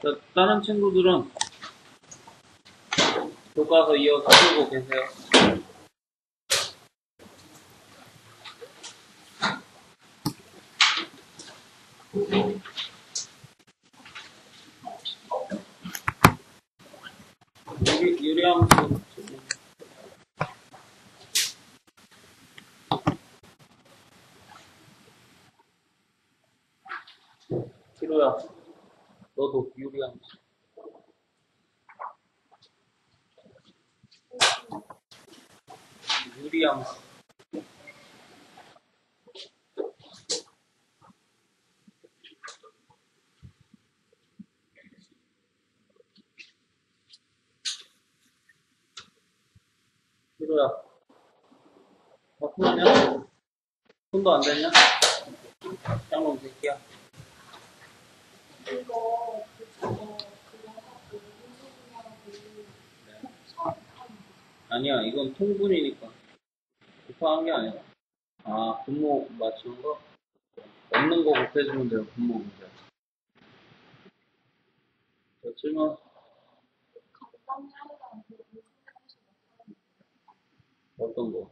자, 다른 친구들은 교과서 이어서 풀고 계세요. 유리함수 기로야, 너도 유리함수. 유리함수. 기로야, 바쁘냐? 손도 안 됐냐? 짱놈 새끼야. 아니야, 이건 통분이니까. 급한 게 아니야. 아, 분모 맞추는 거? 없는 거 곱해주면 돼요, 분모 문제. 자, 질문. 어떤 거?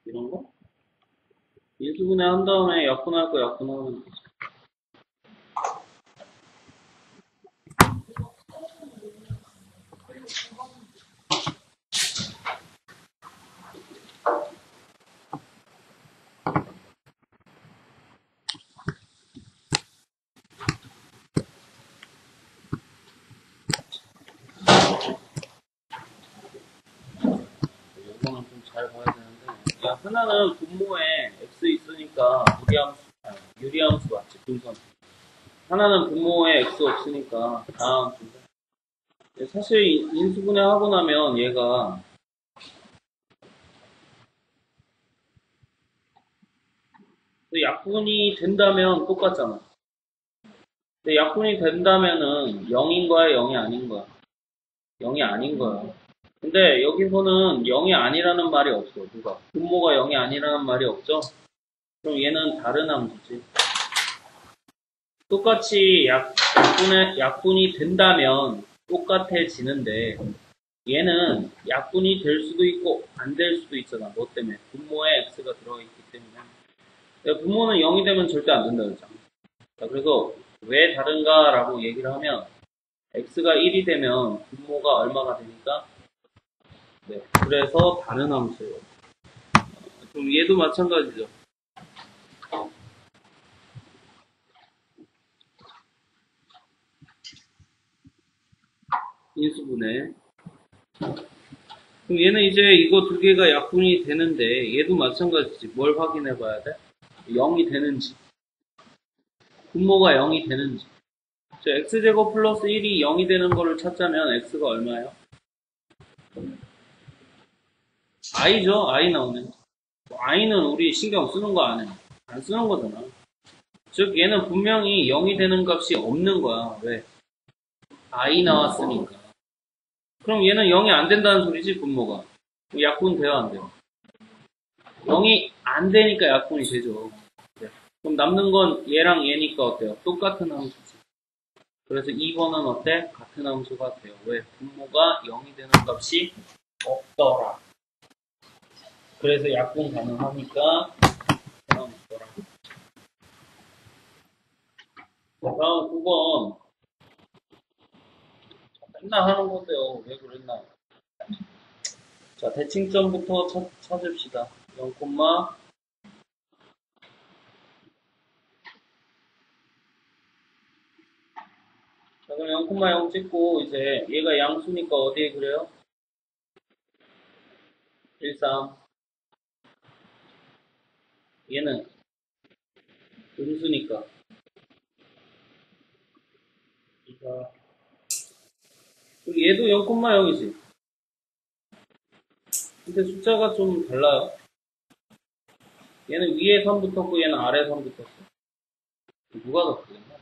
이런 거? 인수분해 한 다음에 약분할 거 약분하면 되지. 이거는 좀 잘 봐야 되는데. 야, 하나는 분모에 x 있으니까 유리함수 맞지? 분선. 하나는 분모에 x 없으니까 다함수인데. 사실 인수분해 하고 나면 얘가 약분이 된다면 똑같잖아. 근데 약분이 된다면은 0인 거야, 0이 아닌 거야? 0이 아닌 거야. 근데 여기서는 0이 아니라는 말이 없어. 누가? 분모가 0이 아니라는 말이 없죠? 그럼 얘는 다른 함수지. 똑같이 약분이 된다면 똑같아지는데 얘는 약분이 될 수도 있고 안 될 수도 있잖아. 뭐 때문에? 분모에 x가 들어있기 때문에. 분모는 0이 되면 절대 안 된다 그랬잖아. 자, 그래서 왜 다른가라고 얘기를 하면 x가 1이 되면 분모가 얼마가 되니까 네, 그래서 다른 함수예요. 그럼 얘도 마찬가지죠. 인수분해. 그럼 얘는 이제 이거 두 개가 약분이 되는데 얘도 마찬가지지. 뭘 확인해 봐야 돼? 0이 되는지. 분모가 0이 되는지. x제곱 플러스 1이 0이 되는 거를 찾자면 x가 얼마예요? i죠. i 나오네. i는 우리 신경 쓰는 거 안 해. 안 쓰는 거잖아. 즉 얘는 분명히 0이 되는 값이 없는 거야. 왜? i 나왔으니까. 그럼 얘는 0이 안 된다는 소리지, 분모가. 약분 돼요, 안 돼요? 0이 안 되니까 약분이 되죠. 네. 그럼 남는 건 얘랑 얘니까 어때요? 똑같은 함수지. 그래서 2번은 어때? 같은 함수가 돼요. 왜? 분모가 0이 되는 값이 없더라. 그래서 약분 가능하니까 그냥 없더라. 다음 9번. 맨날 하는 건데요. 왜 그랬나? 자, 대칭점부터 찾읍시다. 0, 자, 그럼 0,0 찍고, 이제 얘가 양수니까 어디에 그래요? 1, 3. 얘는 음수니까. 2, 4. 그리고 얘도 0,0이지. 근데 숫자가 좀 달라요. 얘는 위에 3 붙었고, 얘는 아래 3 붙었어. 누가 더 크겠나?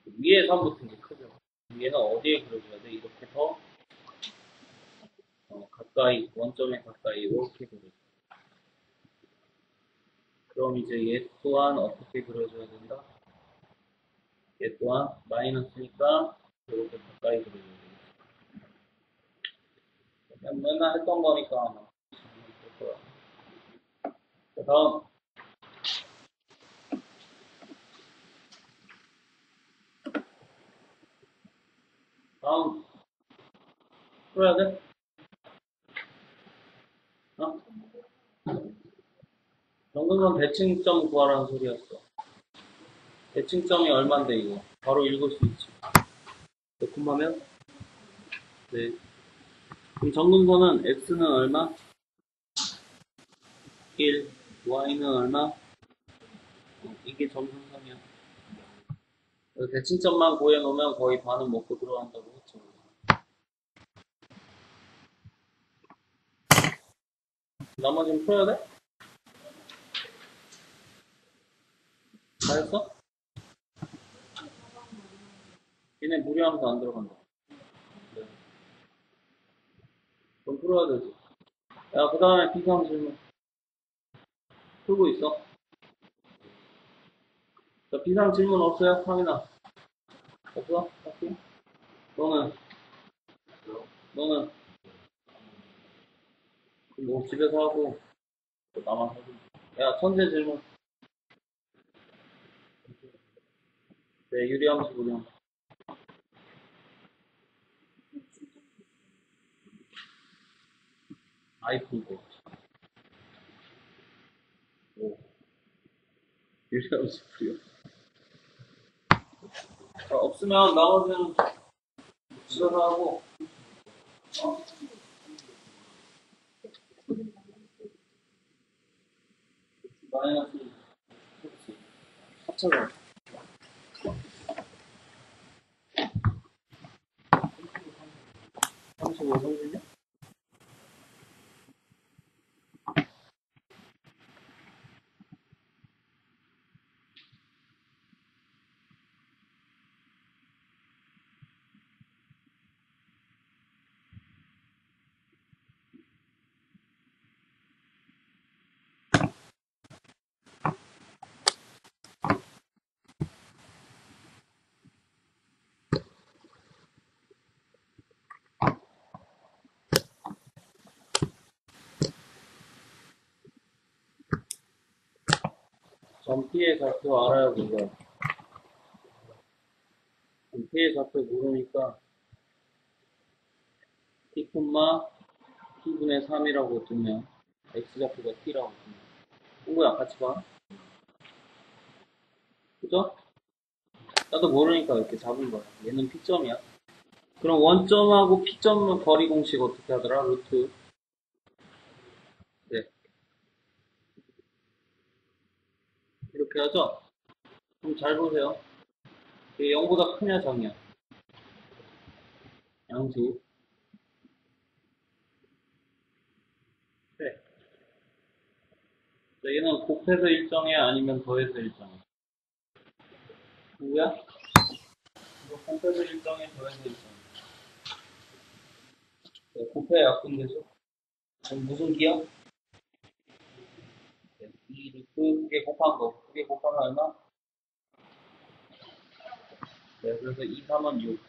위에 3 붙은 게 크죠. 얘는 어디에 그려줘야 돼? 이렇게 더 가까이, 원점에 가까이 이렇게 그려줘. 그럼 이제 얘 또한 어떻게 그려줘야 된다? 얘 또한 마이너스니까 이렇게 가까이 그려줘야 되겠다. 그냥 맨날 했던 거니까 아마 될 거야. 자, 다음 풀어야 돼? 어? 정근 건 대칭점 구하라는 소리였어. 대칭점이 얼만데 이거? 바로 읽을 수 있지. 몇 콤마면? 네. 그럼 정근선은 x는 얼마? 1, y는 얼마? 이게 점선상이야. 대칭점만 구해놓으면 거의 반은 먹고 들어간다고 했죠. 나머지는 풀어야 돼? 다 했어? 얘네 무리하면서 안 들어간다. 네. 그럼 풀어야 되지. 야, 그 다음에 비상 질문. 풀고 있어? 자, 비상 질문 없어요? 확인아. 없어? 딱히? 너는? 너는? 뭐 집에서 하고, 또 나만 하고. 야, 천재 질문. 네, 유리함수, 무리함수. 아이폰 거. 오, 유리함수, 무리함수. 자, 없으면 나머지는 집에서 하고, 어? 마이너스, 그렇지. 합쳐서. 35 성질이야? 점 P의 좌표 알아요, 그거. 점 P의 좌표 모르니까 P, P분의 3이라고 두면, X좌표가 T라고 두면. 친구야, 같이 봐. 그죠? 나도 모르니까 이렇게 잡은 거야. 얘는 P점이야. 그럼 원점하고 P점 거리 공식 어떻게 하더라? 루트. 네. 이렇게 하죠? 그럼 잘 보세요. 이게 0보다 크냐, 작냐? 양수. 네. 자, 얘는 곱해서 일정이야? 아니면 더해서 일정이야? 누구야? 이거 곱해서 일정이야? 더해서 일정이야? 네, 곱해 약분되죠? 그럼 무슨 기억? 네, 이 루트 그게 곱한 거. 그게 곱하면 얼마? 네, 그래서 2, 3은 6.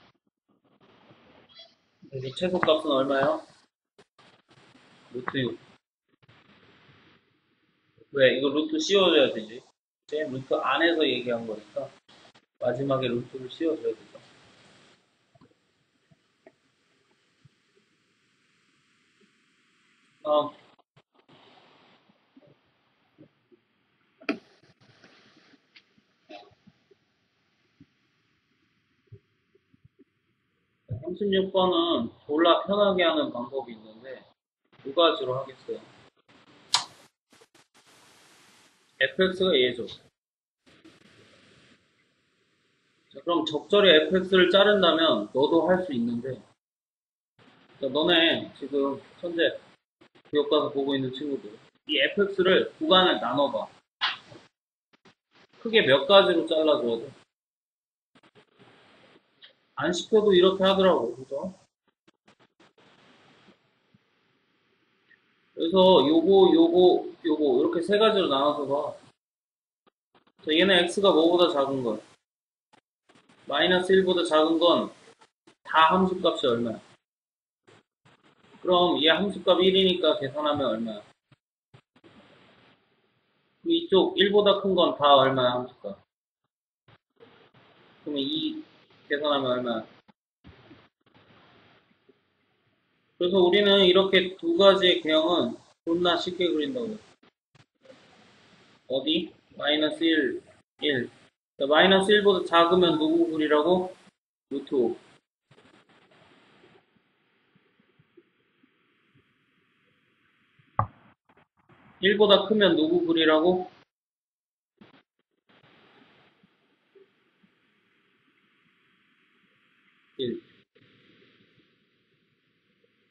그래서 최소값은 얼마예요? 루트 6. 왜? 이거 루트 씌워줘야 되지. 이제 루트 안에서 얘기한 거니까 마지막에 루트를 씌워줘야 되죠. 어, 36번은 졸라 편하게 하는 방법이 있는데 두 가지로 하겠어요. fx가 얘죠. 자, 그럼 적절히 fx를 자른다면 너도 할 수 있는데 자, 너네 지금 현재 교과서 보고 있는 친구들 이 fx를 구간을 나눠봐. 크게 몇 가지로 잘라줘야 돼. 안 시켜도 이렇게 하더라고. 그죠? 그래서 요거 이렇게 세 가지로 나눠서 봐. 자, 얘는 x가 뭐보다 작은 거? 마이너스 1보다 작은 건 다 함수값이 얼마야? 그럼 얘 함수값 1이니까 계산하면 얼마야? 이쪽 1보다 큰 건 다 얼마야, 함수값? 그러면 2 계산하면 얼마야? 그래서 우리는 이렇게 두 가지의 개형은 존나 쉽게 그린다고. 어디? 마이너스 1, 1. 자, 마이너스 1보다 작으면 누구 그리라고? 루트 5. 1보다 크면 누구 그리라고? 1.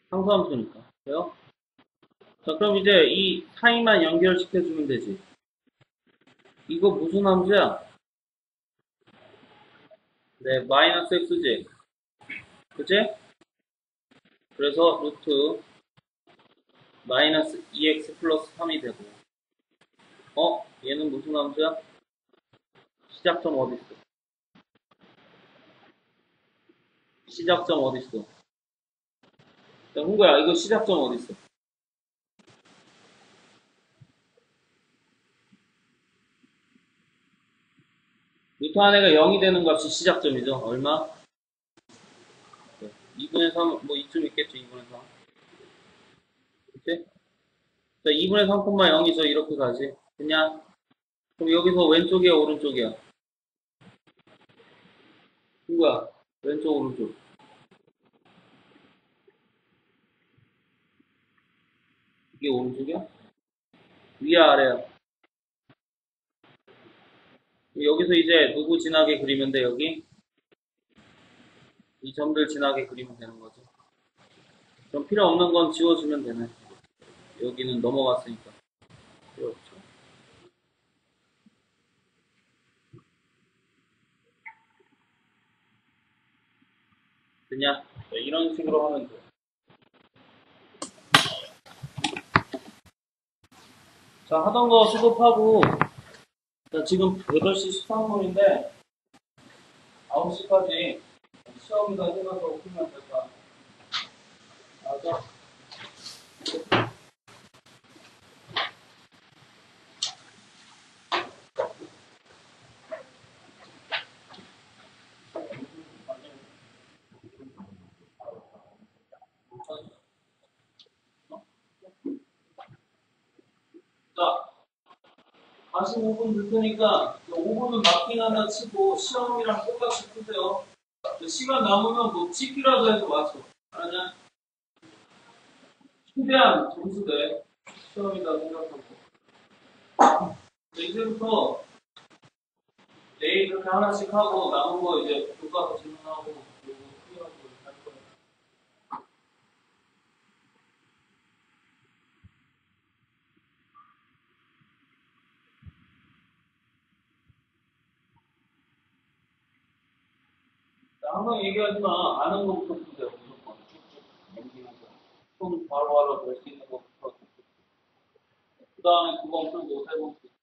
상수함수니까. 그래요? 자, 그럼 이제 이 사이만 연결시켜주면 되지. 이거 무슨 함수야? 네, 마이너스 x지. 그치? 그래서 루트 마이너스 2x 플러스 3이 되고. 얘는 무슨 함수야? 시작점 어딨어? 시작점 어딨어? 야, 홍구야, 이거 시작점 어딨어? 루트 한 애가 0이 되는 값이 시작점이죠. 얼마? 네. 2분의 3, 뭐 이쯤 있겠죠, 2분의 3. 그치? 자, 2분의 3, 0이죠. 이렇게 가지. 그냥, 그럼 여기서 왼쪽이야, 오른쪽이야? 누구야? 왼쪽, 오른쪽. 이게 오른쪽이야? 위야, 아래야? 여기서 이제 누구 지나게 그리면 돼, 여기? 이 점들 지나게 그리면 되는 거지. 그럼 필요 없는 건 지워주면 되네. 여기는 넘어갔으니까. 필요 없죠. 그냥, 이런 식으로 하면 돼. 자, 하던 거 수급하고, 자, 지금 8시 13분인데, 9시까지 시험이다 해가서 풀면 될까? 맞아? 자, 45분 줄 테니까, 5분은 마킹 하나 치고, 시험이랑 똑같이 푸세요. 시간 남으면 뭐, 찍기라도 해서 맞춰. 알았냐? 최대한 점수 내. 시험이다 생각하고. 이제부터 내일 이렇게 하나씩 하고, 남은 거 이제 교과서 질문하고, 그리고 풀이하고 이렇게 할 거야. 자, 항상 얘기하지 마. 아는 거부터 푸세요, 무조건. 쭉쭉 넘기면서. 손 바로바로 될 수 있는 거부터. 그 다음에 9번 풀고, 3번 풀고.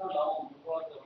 나오고 공부하자.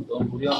너무 무리한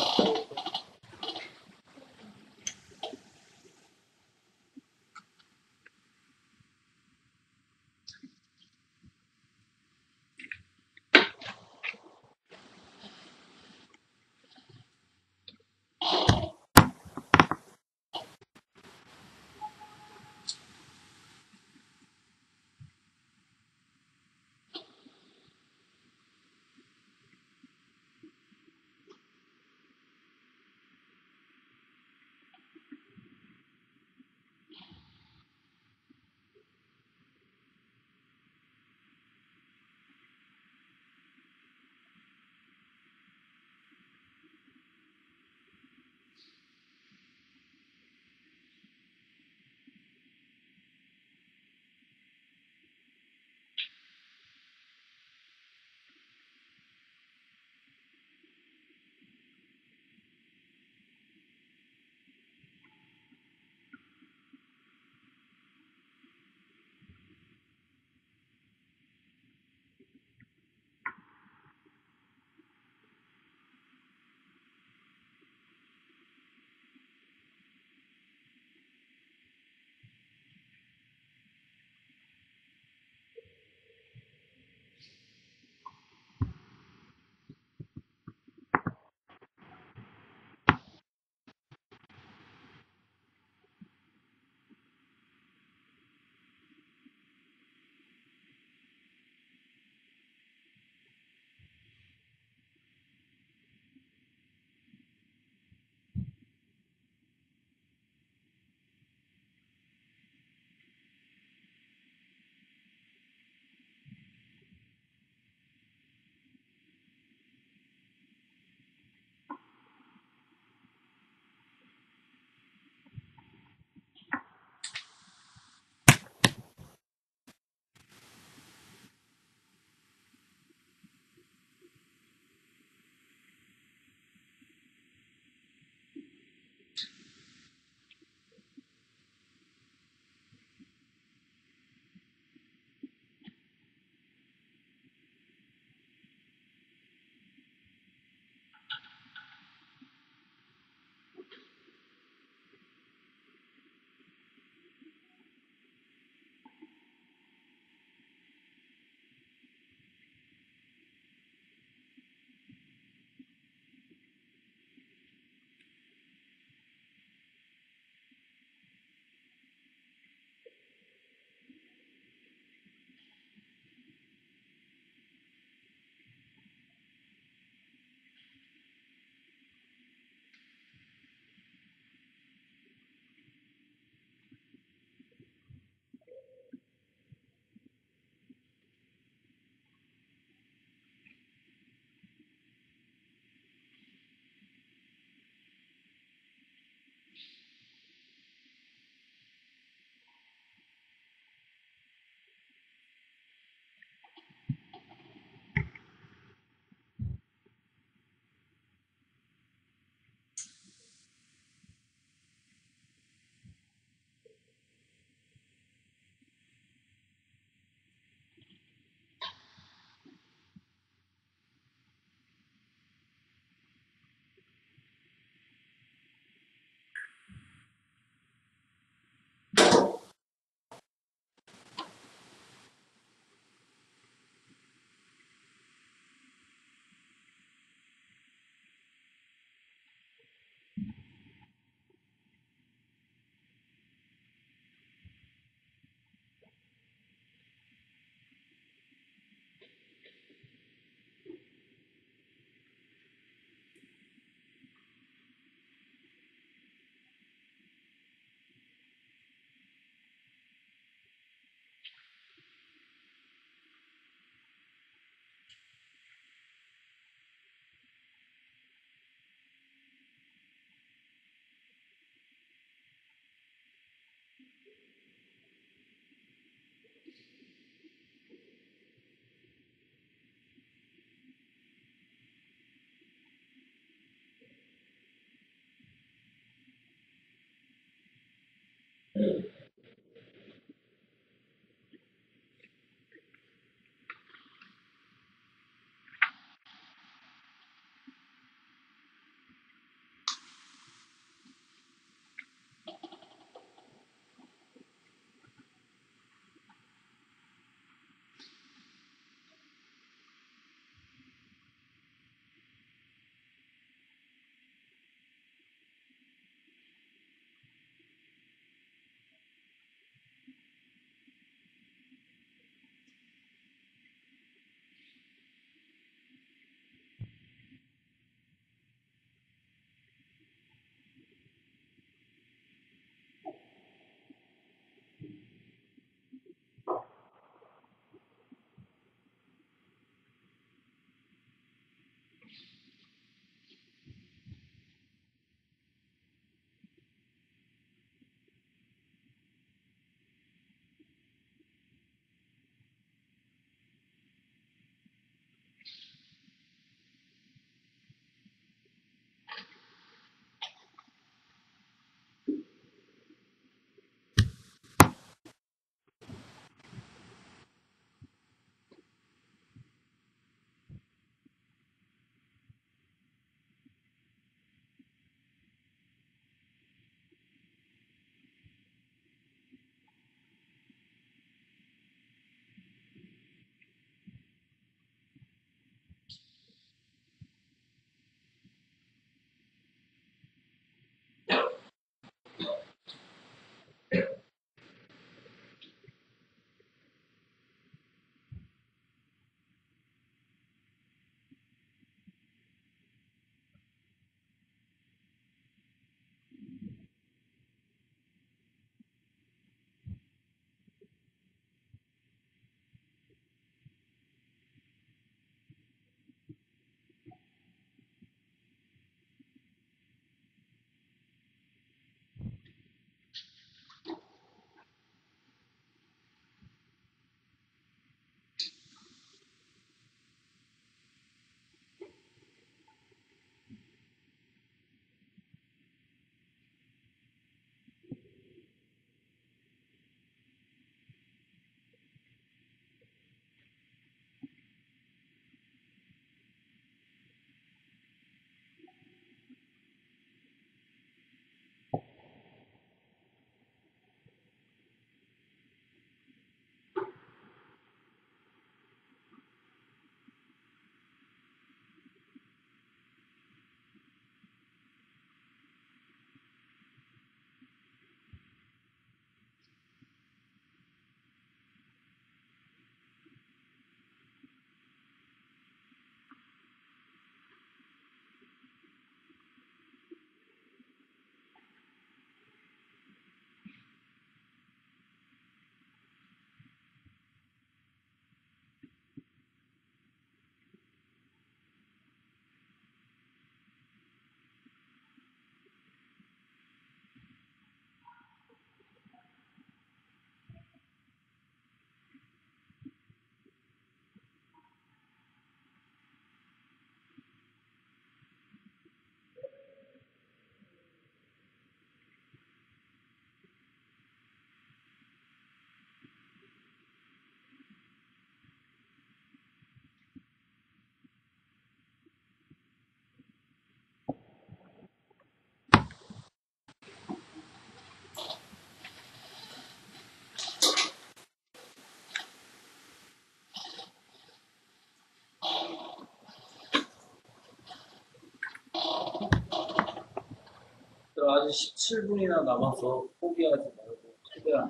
아직 17분이나 남았어. 포기하지 말고 최대한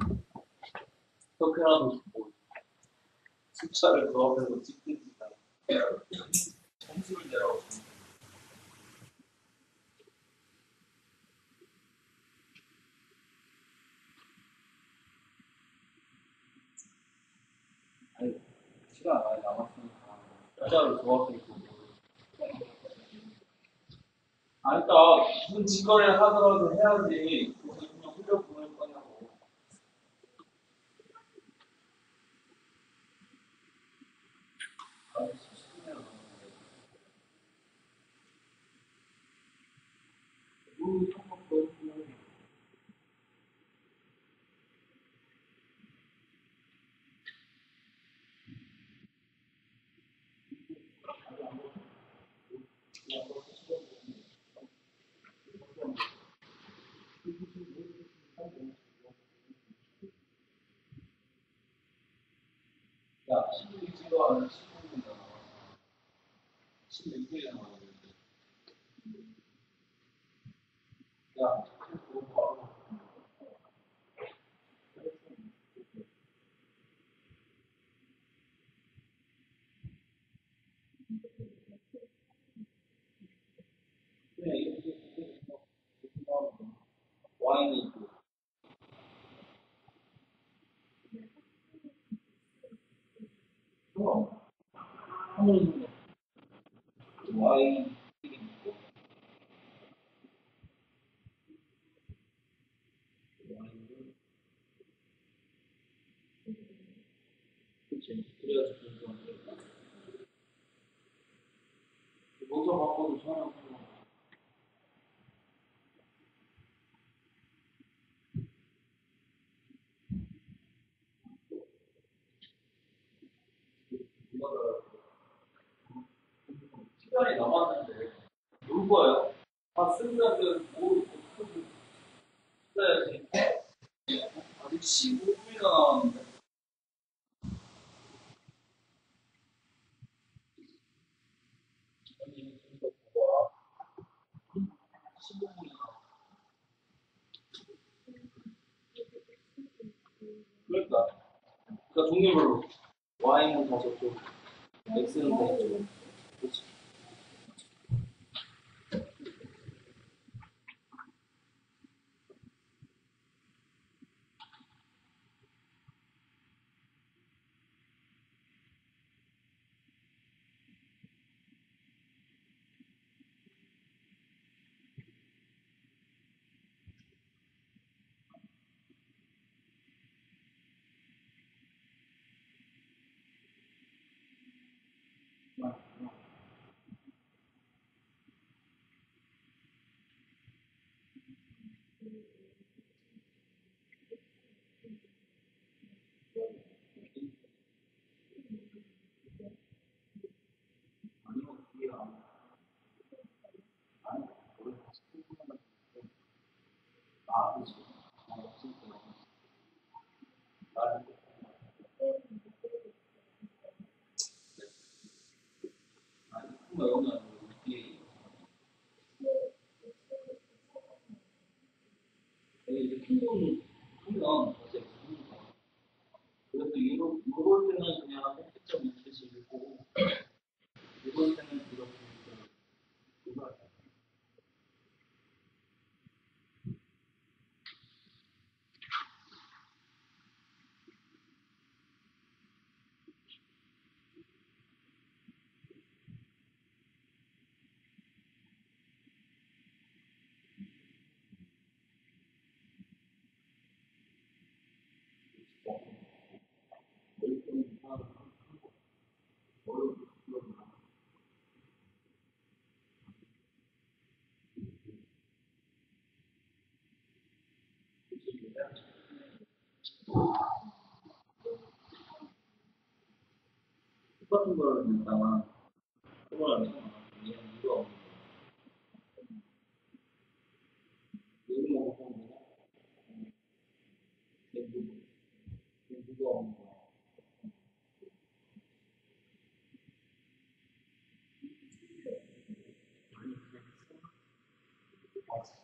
그렇게라도 뭐 숫자를 그 앞에서 찍든지 점수를 내라고. 아니 시간 많이 남았으니까 숫자를 그 앞에 있고. 아니 그러니까 무슨 직거래를 하더라도 해야지. 무슨 그냥 흘려 보낼 거냐고. 아, 쉽네요. 뭐 이런 거 보여주고. 야, 16이지가 아니라 16이잖아. 16이잖아. 야, 그거 바로. 그냥 이렇게 와인이 있고. 그럼, 한번 와인 있고. 와인을, 그치. 그래가지고 좀 모자 바꿔도 사람 시간이 남았는데 놀 거예요? 아, 승자들 뭐 있어야지. 아직 15분이나 남았는데. 아니, 이거 봐봐. 15분이나. 그러니까. 그러니까 종류별로. Y는 다 저쪽, X는 다 이쪽. 그렇지. 아니면 뒤에 아니, 우리 다시 아, 그렇지. 아, 없으니까. 나는 아니, 그거 여기는 뒤에 이제 핑계는 하면 다시 그래도 이럴 때는 그냥 햇빛점 있듯이 읽고 이럴 때는 이렇게 읽고 똑같은 걸 냈다가 그걸 안 했잖아. 그냥 이거 여기 먹고 누구 없는 거 아니 그냥 맞아.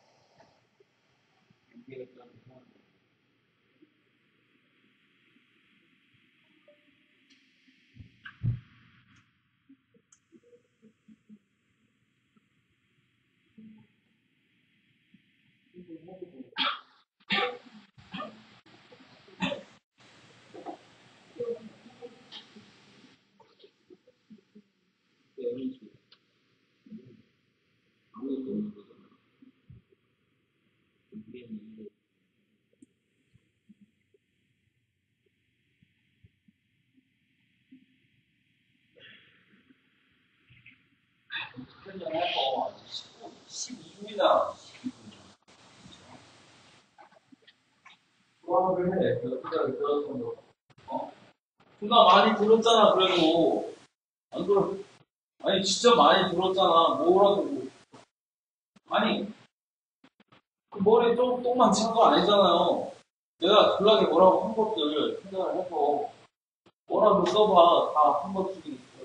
이게 일단 이런 식으로 아무것도 없는 거잖아. 이게 있는데 스캔을 해서 12분이나 수학을 해. 내가 생각이 들었던 거. 어? 누나 많이 들었잖아, 그래도. 안 그래? 아니, 진짜 많이 들었잖아. 뭐라고. 아니, 그 머리에 좀 똥만 찬 거 아니잖아요. 내가 졸라게 뭐라고 한 것들 생각을 해서 뭐라도 써봐. 다 한 번씩은 있어.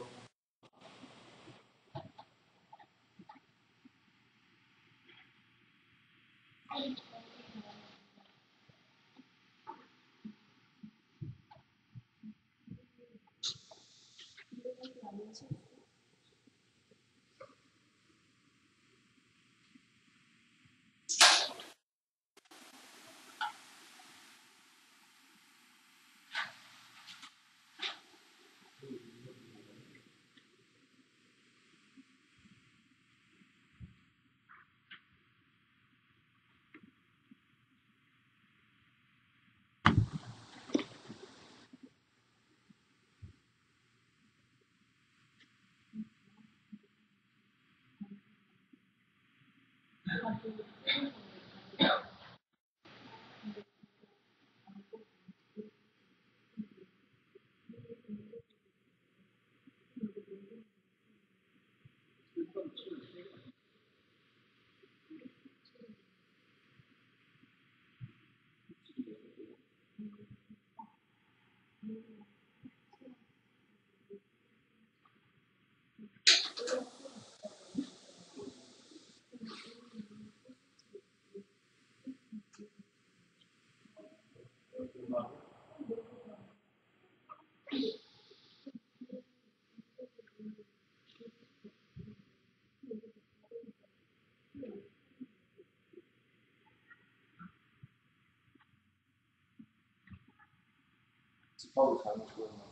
집하고 잘못 보였나?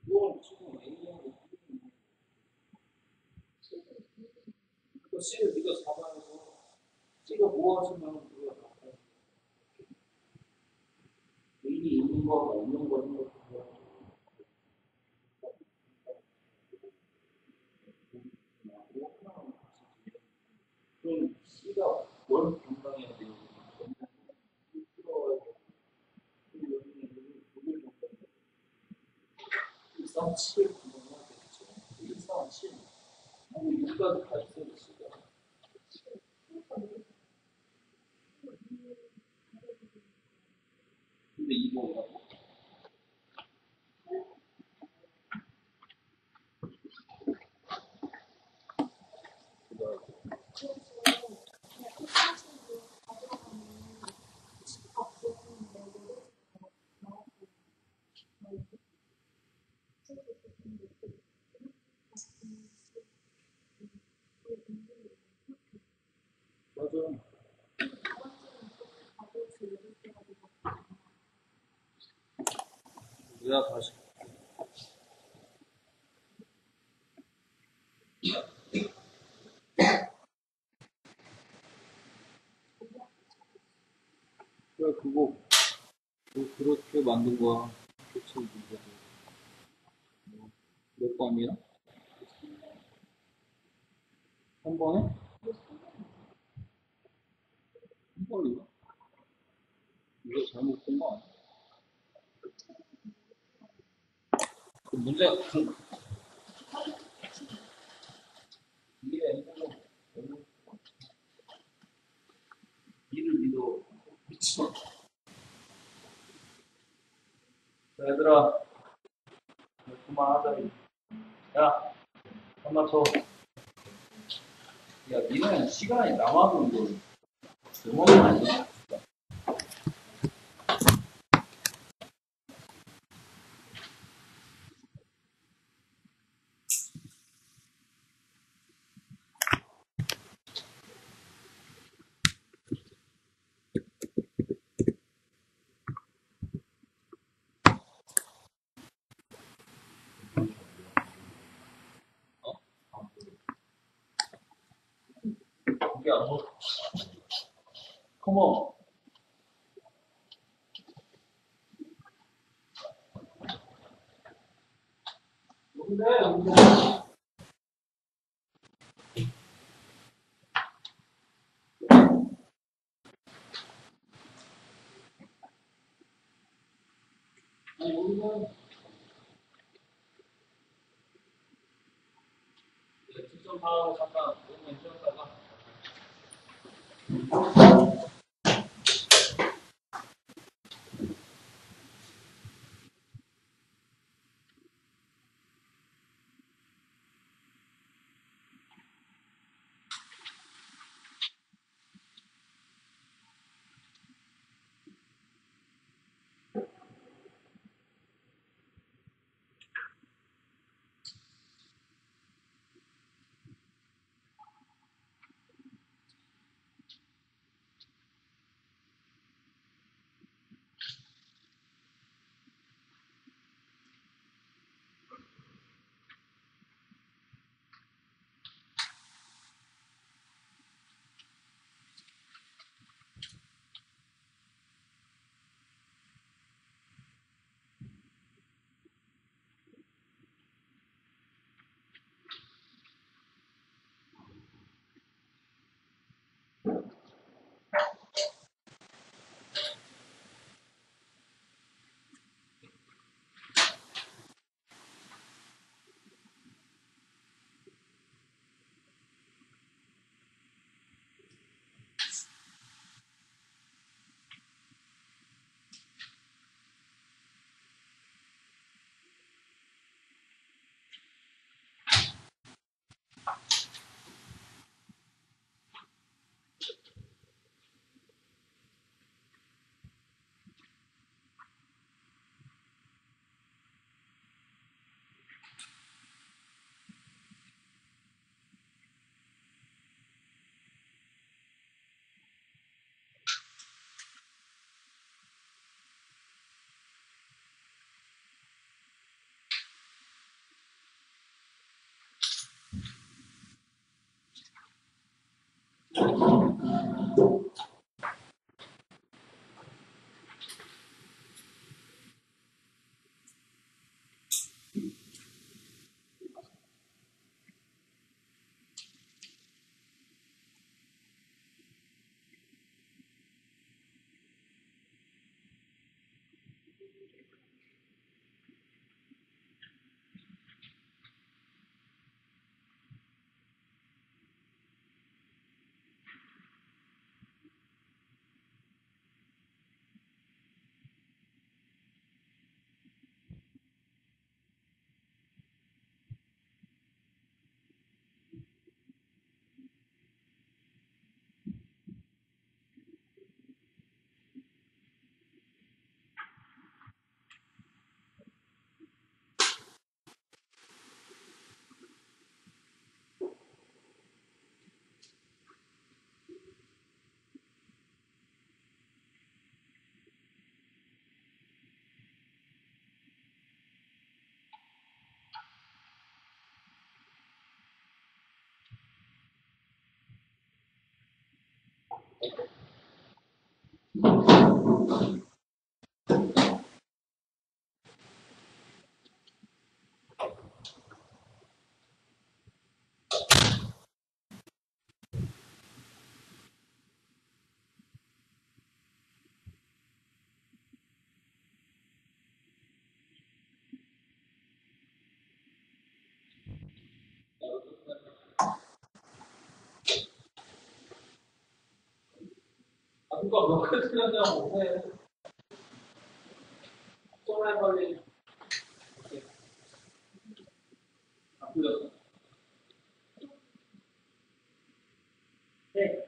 그걸 지금 A하고 그 C를 네가 잡아서 C가 모아주면 우리가 다 A이 있는 거하고 없는 거 생각하면 그럼 C가 뭘 담당해야 돼요? 일상 7 분명해야 되겠죠. 일상 7. 아니 6까지 다 있어야 C가. 근데 이거 맞아. 내가 다시 그래 그거 그렇게 만든 거야. 그치 문제도. 몇 번이야? 한 번에? 한 번이야? 이거 잘못된 거 아니야? 그 문제 그 이해 너무 이를 믿어 미쳐. 자, 얘들아 그만하자. 야, 한번 더. 야, 니는 시간이 남아도 이거 너무한 거 아니야? 어? 이게 안 뭐, 컴온. 뭔데? 뭔데? 아니, 여기는 직접 파하고 잠깐 오면 쉬었다가 아, 누가 몇 개 틀렸냐고 해. 소라에 빨리 안 틀렸어. 네.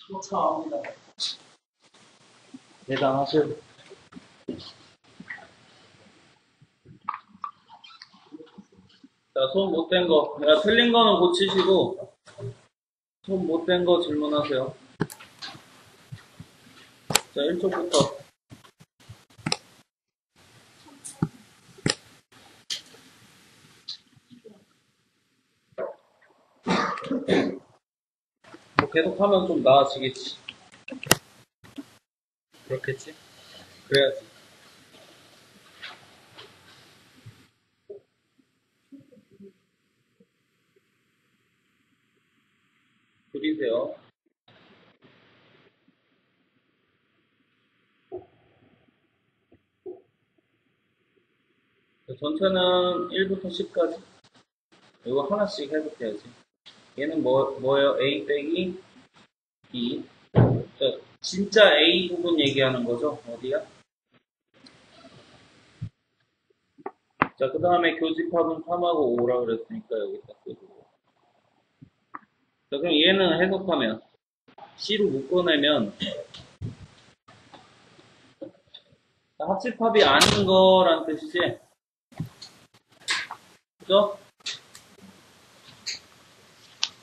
감사합니다. 대단하시오. 자, 손 못된 거. 내가 틀린 거는 고치시고, 좀 못된 거 질문하세요. 자, 1쪽부터. 뭐 계속하면 좀 나아지겠지. 그렇겠지? 그래야지. 그리세요. 전체는 1부터 10까지. 이거 하나씩 해석해야지. 얘는 뭐예요? A 빼기 B. 자, 진짜 A 부분 얘기하는 거죠? 어디야? 자, 그 다음에 교집합은 3하고 5라 그랬으니까 여기 딱 써주고. 자, 그럼 얘는 해석하면 C로 묶어내면 합집합이 아닌 거란 뜻이지? 그죠?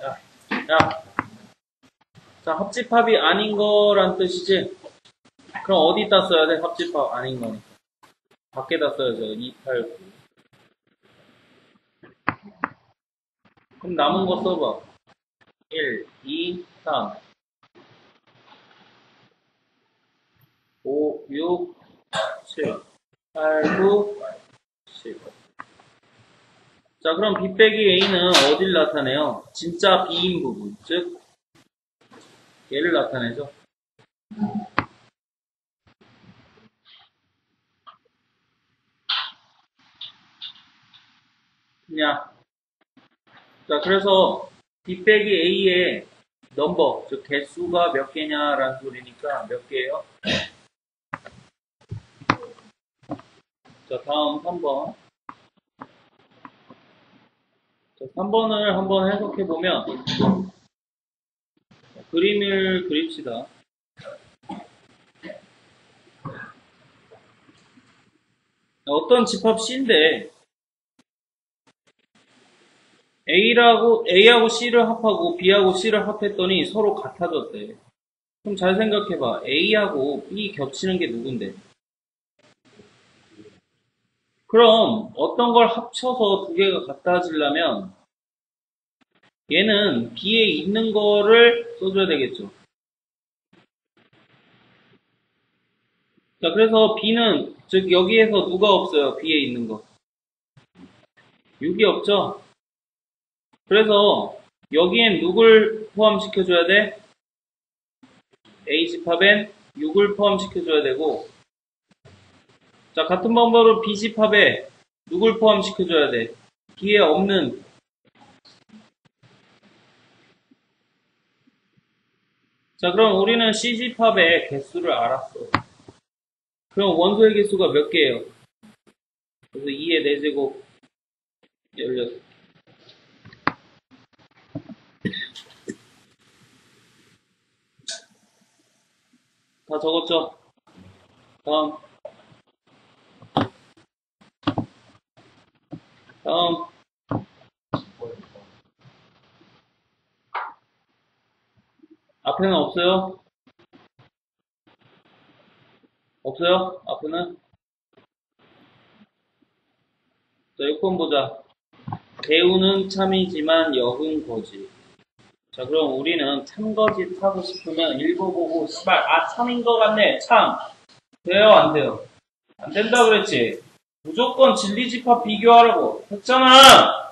야, 야. 자, 합집합이 아닌 거란 뜻이지? 그럼 어디다 써야 돼? 합집합 아닌 거니까. 밖에다 써야죠. 2, 8, 9. 그럼 남은 거 써봐. 1, 2, 3, 5, 6, 7, 8, 9, 10. 자, 그럼 B 빼기 A는 어딜 나타내요? 진짜 B인 부분. 즉, 얘를 나타내죠. 그냥. 자, 그래서 B 빼기 A의 넘버, 즉, 개수가 몇 개냐라는 소리니까 몇 개예요? 자, 다음 3번. 자, 3번을 한번 해석해보면, 그림을 그립시다. 어떤 집합 C인데, A하고 C를 합하고 B하고 C를 합했더니 서로 같아졌대. 그럼 잘 생각해봐. A하고 B 겹치는 게 누군데? 그럼 어떤 걸 합쳐서 두 개가 같아지려면 얘는 B에 있는 거를 써줘야 되겠죠. 자, 그래서 B는, 즉 여기에서 누가 없어요? B에 있는 거. 6이 없죠? 그래서 여기엔 누굴 포함시켜줘야 돼? A집합엔 6을 포함시켜줘야 되고, 자, 같은 방법으로 B집합에 누굴 포함시켜줘야 돼? B에 없는. 자, 그럼 우리는 C집합의 개수를 알았어. 그럼 원소의 개수가 몇 개예요? 그래서 2의 4제곱 16. 다 적었죠? 다음. 앞에는 없어요? 없어요? 앞에는? 자, 6번 보자. 배우는 참이지만 역은 거짓. 자, 그럼 우리는 참거짓 하고 싶으면 읽어보고, 씨발, 참인 것 같네, 참. 돼요, 안 돼요? 안 된다 그랬지? 무조건 진리집합 비교하라고 했잖아!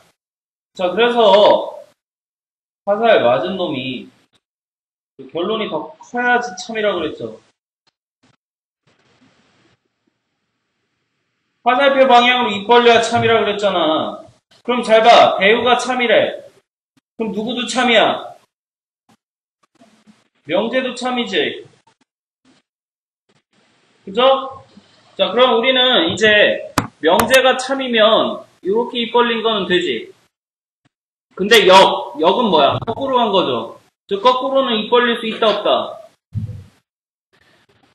자, 그래서, 화살 맞은 놈이, 결론이 더 커야지 참이라고 그랬죠. 화살표 방향으로 입 벌려야 참이라고 그랬잖아. 그럼 잘 봐. 배우가 참이래. 그럼 누구도 참이야? 명제도 참이지. 그죠? 자, 그럼 우리는 이제 명제가 참이면 이렇게 입 벌린 거는 되지. 근데 역은 뭐야? 거꾸로 한 거죠. 저 거꾸로는 입 벌릴 수 있다 없다?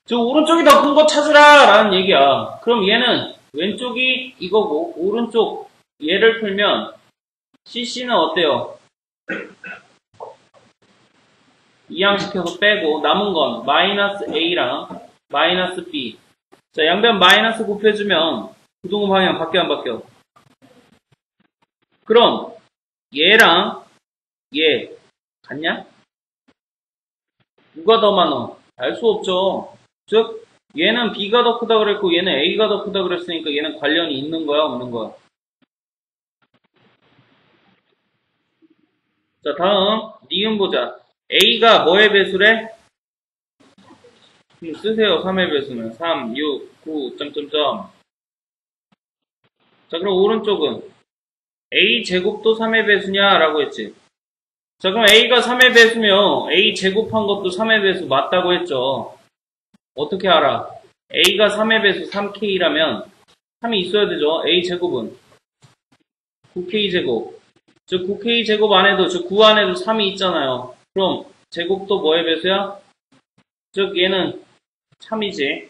저 오른쪽이 더 큰 거 찾으라 라는 얘기야. 그럼 얘는 왼쪽이 이거고 오른쪽 얘를 풀면 CC는 어때요? 이항시켜서 빼고 남은 건 마이너스 A랑 마이너스 B. 자, 양변 마이너스 곱해주면 부동호 방향 바뀌어 안 바뀌어? 그럼 얘랑 얘 같냐? 누가 더 많어? 알 수 없죠. 즉 얘는 B가 더 크다 그랬고 얘는 A가 더 크다 그랬으니까 얘는 관련이 있는 거야 없는 거야? 자, 다음 니은 보자. A가 뭐의 배수래? 쓰세요. 3의 배수는 3, 6, 9, 점점점. 자, 그럼 오른쪽은 A 제곱도 3의 배수냐 라고 했지. 자, 그럼 A가 3의 배수면 A 제곱한 것도 3의 배수 맞다고 했죠. 어떻게 알아? A가 3의 배수 3K라면 3이 있어야 되죠. A 제곱은 9K 제곱. 즉 9K 제곱 안에도 즉 9 안에도 3이 있잖아요. 그럼 제곱도 뭐의 배수야? 즉 얘는 3이지.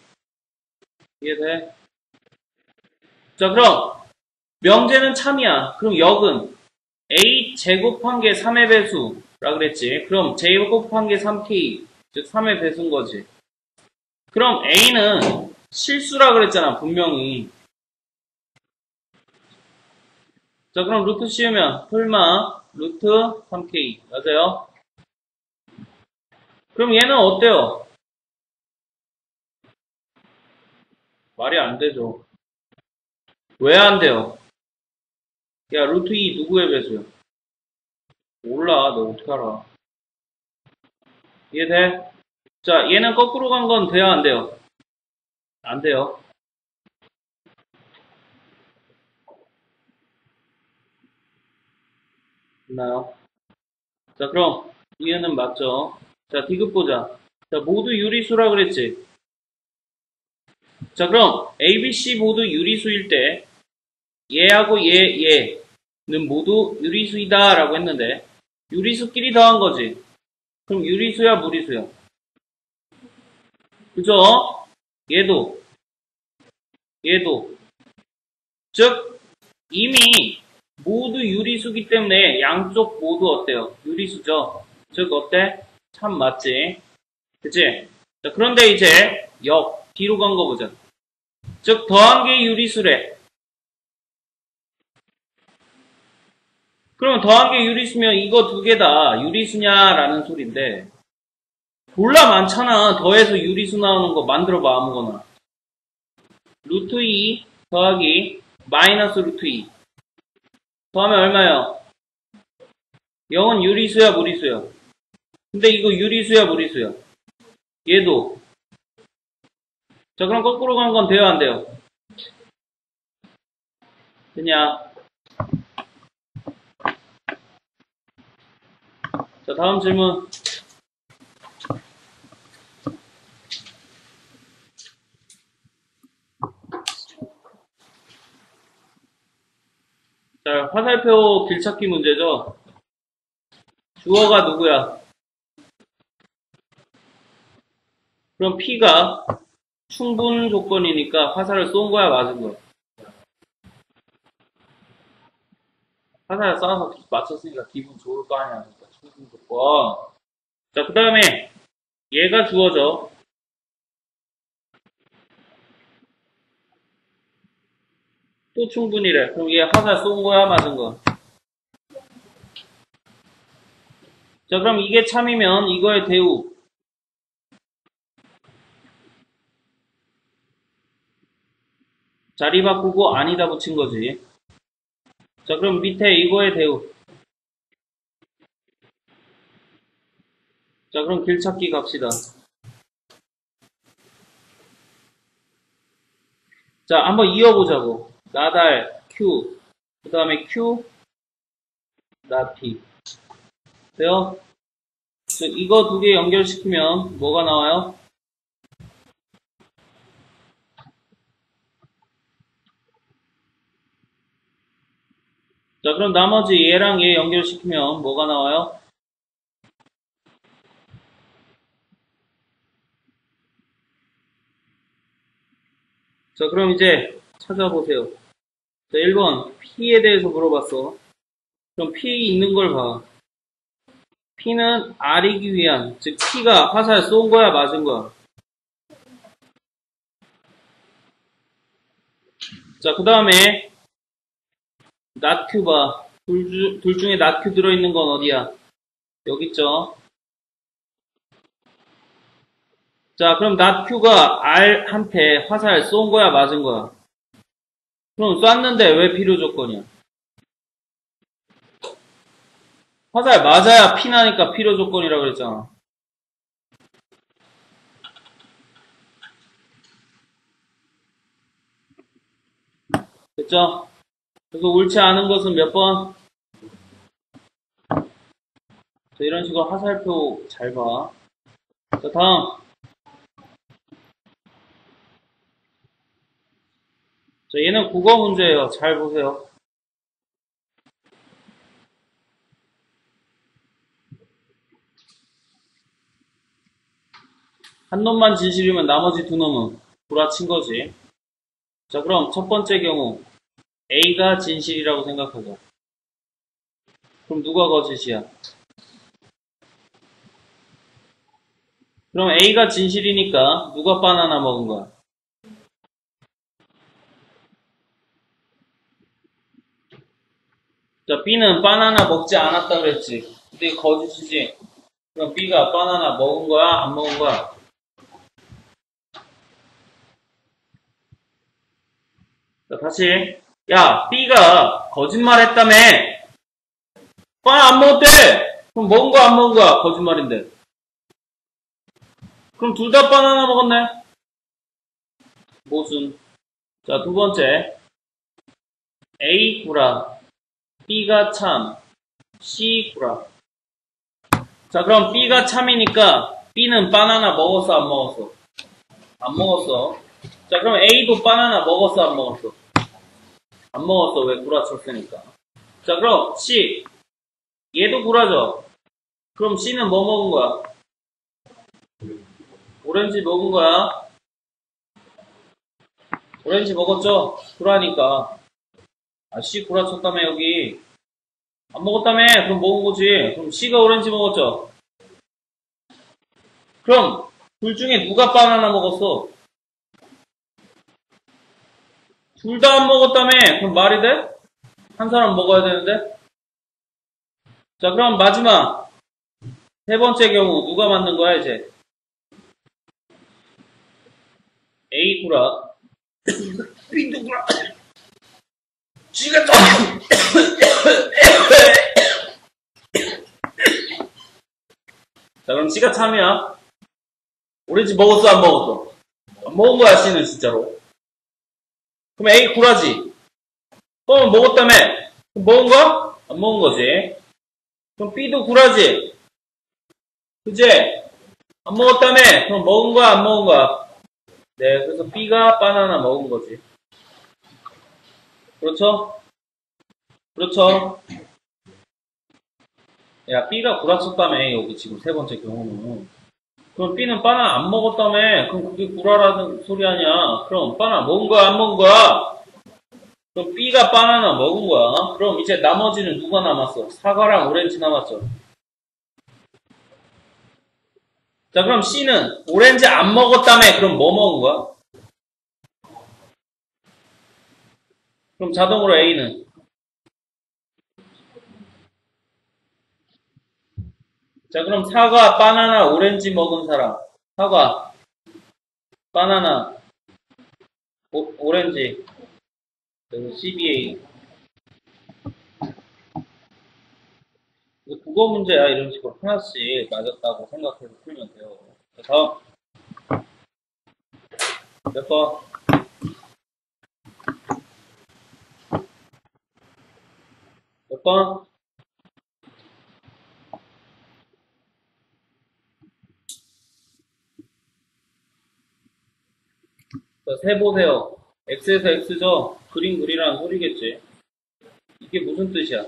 이해돼? 자, 그럼 명제는 참이야. 그럼 역은 A 제곱한 게 3의 배수라 그랬지. 그럼 제곱한 게 3K, 즉 3의 배수인 거지. 그럼 A는 실수라 그랬잖아, 분명히. 자, 그럼 루트 씌우면 설마 루트 3K 맞아요? 그럼 얘는 어때요? 말이 안 되죠. 왜 안 돼요? 야, 루트 2 누구의 배수야? 몰라, 너 어떻게 알아? 이해돼? 자, 얘는 거꾸로 간 건 돼요, 안 돼요? 안 돼요. 됐나요? 자, 그럼 얘는 맞죠? 자, 디귿 보자. 자, 모두 유리수라 그랬지? 자, 그럼 A, B, C 모두 유리수일 때 얘하고 얘는 모두 유리수이다 라고 했는데 유리수끼리 더한 거지. 그럼 유리수야 무리수야? 그죠? 얘도 즉 이미 모두 유리수기 때문에 양쪽 모두 어때요? 유리수죠. 즉 어때? 참 맞지? 그치? 자, 그런데 이제 뒤로 간 거 보자. 즉 더한 게 유리수래. 그러면 더한 게 유리수면 이거 두 개 다 유리수냐라는 소린데 졸라 많잖아. 더해서 유리수 나오는 거 만들어봐 아무거나. 루트 2 더하기 마이너스 루트 2 더하면 얼마야? 0은 유리수야 무리수야? 근데 이거 유리수야 무리수야? 얘도. 자, 그럼 거꾸로 간 건 돼요 안 돼요? 되냐? 자, 다음 질문. 자, 화살표 길찾기 문제죠. 주어가 누구야? 그럼 P가 충분 조건이니까 화살을 쏜 거야 맞은 거야? 화살을 쏴서 맞췄으니까 기분 좋을 거 아니야. 그러니까 충분 조건. 자, 그 다음에 얘가 주어져. 또 충분이래. 그럼 얘 화살 쏜 거야 맞은 거야? 자, 그럼 이게 참이면 이거의 대우. 자리 바꾸고 아니다 붙인 거지. 자, 그럼 밑에 이거의 대우. 자, 그럼 길찾기 갑시다. 자, 한번 이어보자고. 나달, Q. 그 다음에 Q, 나 P. 돼요? 즉, 이거 두 개 연결시키면 뭐가 나와요? 자, 그럼 나머지 얘랑 얘 연결시키면 뭐가 나와요? 자, 그럼 이제 찾아보세요. 자, 1번 P에 대해서 물어봤어. 그럼 P 있는 걸 봐. P는 R이기 위한, 즉 P가 화살 쏜 거야, 맞은 거야? 자, 그 다음에 낫큐 봐. 둘 중에 낫큐 들어있는 건 어디야? 여기 있죠? 자, 그럼 낫큐가 R한테 화살 쏜 거야, 맞은 거야? 그럼 쐈는데 왜 필요 조건이야? 화살 맞아야 피 나니까 필요 조건이라고 그랬잖아. 됐죠? 그래서 옳지 않은 것은 몇 번? 자, 이런 식으로 화살표 잘 봐. 자, 다음. 자, 얘는 국어 문제예요. 잘 보세요. 한 놈만 진실이면 나머지 두 놈은 구라친 거지. 자, 그럼 첫 번째 경우 A가 진실이라고 생각하자. 그럼 누가 거짓이야? 그럼 A가 진실이니까 누가 바나나 먹은 거야? 자, B는 바나나 먹지 않았다 그랬지. 근데 이거 거짓이지. 그럼 B가 바나나 먹은 거야? 안 먹은 거야? 자, 다시. 야, B가 거짓말 했다며! 바나나 안 먹었대! 그럼 먹은 거야, 안 먹은 거야? 거짓말인데. 그럼 둘 다 바나나 먹었네? 모순. 자, 두 번째. A 구라. B가 참. C 구라. 자, 그럼 B가 참이니까 B는 바나나 먹었어, 안 먹었어? 안 먹었어. 자, 그럼 A도 바나나 먹었어, 안 먹었어? 안 먹었어. 왜 구라쳤으니까. 자, 그럼 C. 얘도 구라죠? 그럼 C는 뭐 먹은 거야? 오렌지 먹은 거야? 오렌지 먹었죠? 구라니까. 아, C 구라쳤다며, 여기. 안 먹었다며? 그럼 먹은 거지. 그럼 C가 오렌지 먹었죠? 그럼 둘 중에 누가 바나나 먹었어? 둘 다 안 먹었다며? 그럼 말이 돼? 한 사람 먹어야 되는데? 자, 그럼 마지막. 세 번째 경우 누가 맞는 거야, 이제? A 구라. B도 구라. C가 또. 자, 그럼 C가 참이야. 오렌지 먹었어, 안 먹었어? 안 먹은 거야, C는 진짜로. 그럼 A 구라지. 그럼 먹었다며? 그럼 먹은 거야? 안 먹은 거지. 그럼 B도 구라지. 그지? 안 먹었다며? 그럼 먹은 거야, 안 먹은 거야? 네, 그래서 B가 바나나 먹은 거지. 그렇죠? 그렇죠? 야, B가 구라쳤다며, 여기 지금 세 번째 경우는. 그럼 B는 바나나 안 먹었다며? 그럼 그게 구라라는 소리 아니야. 그럼 바나나 먹은 거야, 안 먹은 거야? 그럼 B가 바나나 먹은 거야. 그럼 이제 나머지는 누가 남았어? 사과랑 오렌지 남았죠. 자, 그럼 C는 오렌지 안 먹었다며? 그럼 뭐 먹은 거야? 그럼 자동으로 A는? 자, 그럼 사과, 바나나, 오렌지 먹은 사람. 사과, 바나나, 오렌지. 그리고 CBA. 이거 국어 문제야. 이런 식으로 하나씩 맞았다고 생각해서 풀면 돼요. 자, 다음. 몇 번? 몇 번? 자, 세 보세요. X에서 X죠? 그림 그리라는 소리겠지. 이게 무슨 뜻이야?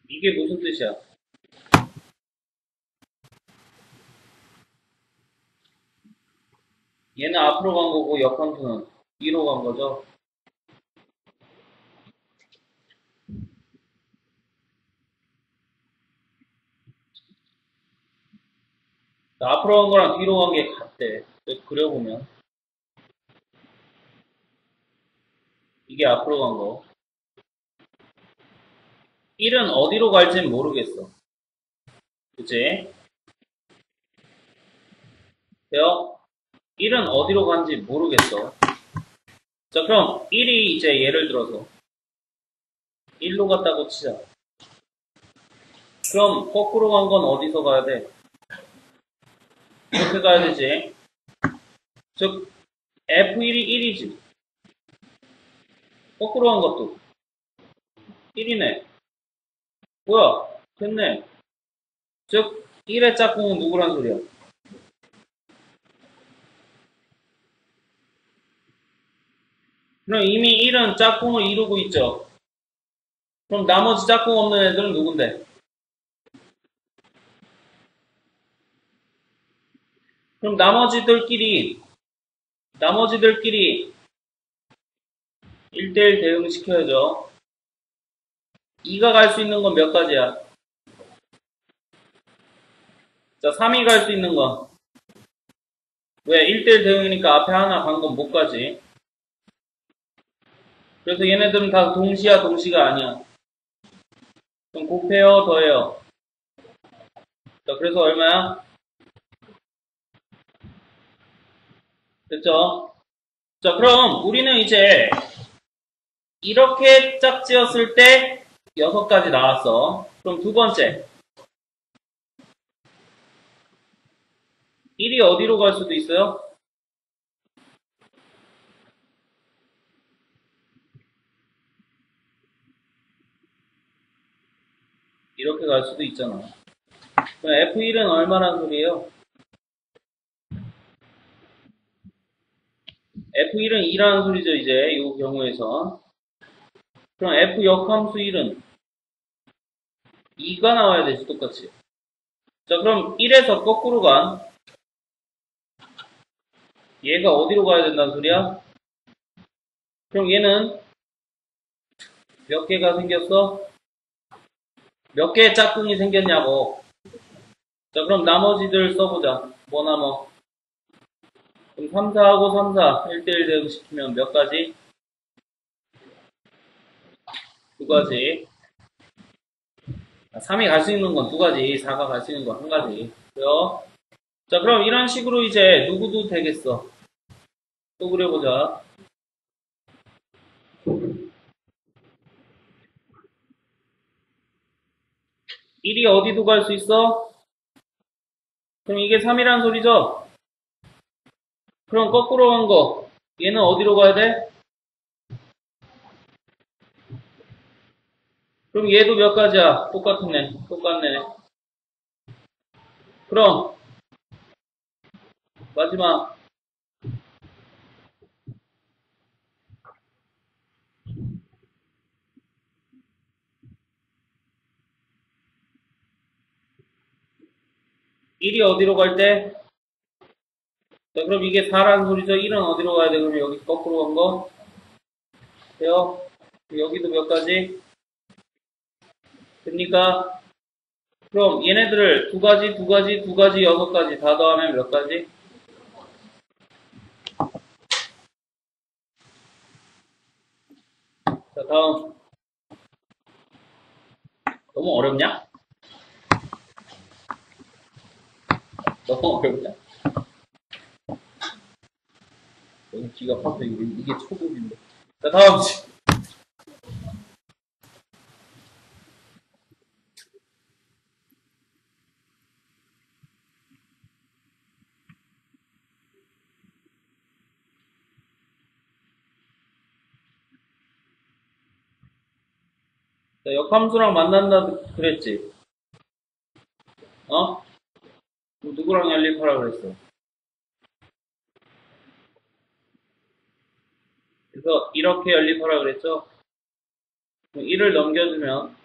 이게 무슨 뜻이야? 얘는 앞으로 간 거고 역함수는 뒤로 간 거죠? 앞으로 간 거랑 뒤로 간 게 같대. 그려보면. 이게 앞으로 간 거. 1은 어디로 갈지는 모르겠어. 그치? 돼요? 1은 어디로 간지 모르겠어. 자, 그럼 1이 이제 예를 들어서 1로 갔다고 치자. 그럼 거꾸로 간 건 어디서 가야 돼? 이렇게 가야 되지. 즉, F1이 1이지. 거꾸로 간 것도 1이네. 뭐야? 됐네. 즉, 1의 짝꿍은 누구란 소리야? 그럼 이미 1은 짝꿍을 이루고 있죠. 그럼 나머지 짝꿍 없는 애들은 누군데? 그럼 나머지들끼리 1대1 대응시켜야죠. 2가 갈 수 있는 건 몇 가지야? 자, 3이 갈 수 있는 건. 왜? 1대1 대응이니까 앞에 하나 간 건 못 가지. 그래서 얘네들은 다 동시야, 동시가 아니야. 그럼 곱해요, 더해요. 자, 그래서 얼마야? 됐죠? 자, 그럼 우리는 이제 이렇게 짝지었을 때 6가지 나왔어. 그럼 두 번째. 1이 어디로 갈 수도 있어요? 이렇게 갈 수도 있잖아. 그럼 F1은 얼마란 소리예요? F1은 2라는 소리죠, 이제, 이 경우에서. 그럼 F 역함수 1은 2가 나와야 되지, 똑같이. 자, 그럼 1에서 거꾸로 간 얘가 어디로 가야 된다는 소리야? 그럼 얘는 몇 개가 생겼어? 몇 개의 짝꿍이 생겼냐고. 자, 그럼 나머지들 써보자. 뭐 남어? 그럼 3, 4하고 3, 4, 1대1 대응시키면 몇 가지? 두 가지. 3이 갈 수 있는 건 두 가지, 4가 갈 수 있는 건 한 가지. 그래요? 자, 그럼 이런 식으로 이제 누구도 되겠어. 또 그려보자. 1이 어디도 갈 수 있어? 그럼 이게 3이라는 소리죠? 그럼 거꾸로 간 거. 얘는 어디로 가야 돼? 그럼 얘도 몇 가지야? 똑같네. 똑같네. 그럼 마지막 1이 어디로 갈 때? 자, 그럼 이게 4라는 소리죠? 1은 어디로 가야 돼? 그럼 여기 거꾸로 간 거? 돼요? 여기도 몇 가지? 됩니까? 그럼 얘네들을 두 가지, 두 가지, 두 가지, 6가지 다 더하면 몇 가지? 자, 다음. 너무 어렵냐? 너무 어렵냐? 너무 기가 팍해. 이게 초급인데. 자, 다음. 자, 역함수랑 만난다 그랬지? 어? 누구랑 연립하라 그랬어? 그래서 이렇게 연립하라 그랬죠? 1을 넘겨주면